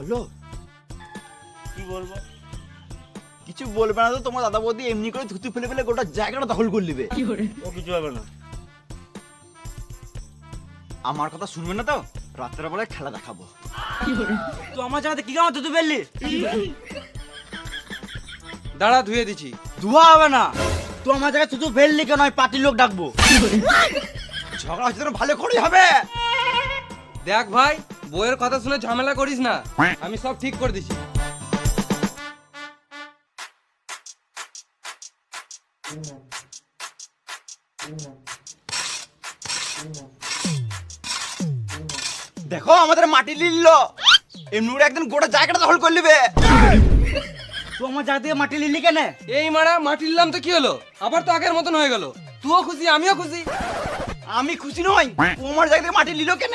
বলো। কি বলবো? কিছু বলবে না তো, তোমার দাদা বৌদি এমনি করে থুতু ফেলে ফেলে গোটা জায়গাটা দখল করে নেবে। ও কিছু হবে না। আমার কথা শুনবে না তো, রাত্রের বেলায় খেলা দেখাবো। তো আমার জায়গাতে কি কামাতে তুই ফেললি? দাঁড়া ধুয়ে দিছি। ধোয়া হবে না, তুই আমার জায়গায় থুতু ফেললি কেন? আমি পার্টির লোক ডাকবো। ঝগড়া হচ্ছে তো ভালো করেই হবে। দেখ ভাই, বইয়ের কথা শুনে ঝামেলা করিস না, আমি সব ঠিক করে দিছি। দেখো আমাদের মাটি লিলল, এমনি করে একদিন গোটা জায়গাটা দখল করে নেবে। তুই আমার জায়গা থেকে মাটি লিলি কেন? এই মারা মাটি নিলাম তো কি হলো, আবার তো আগের মতন হয়ে গেল। তুইও খুশি আমিও খুশি। আমি খুশি নই, ও আমার জায়গা থেকে মাটি লিল কেন?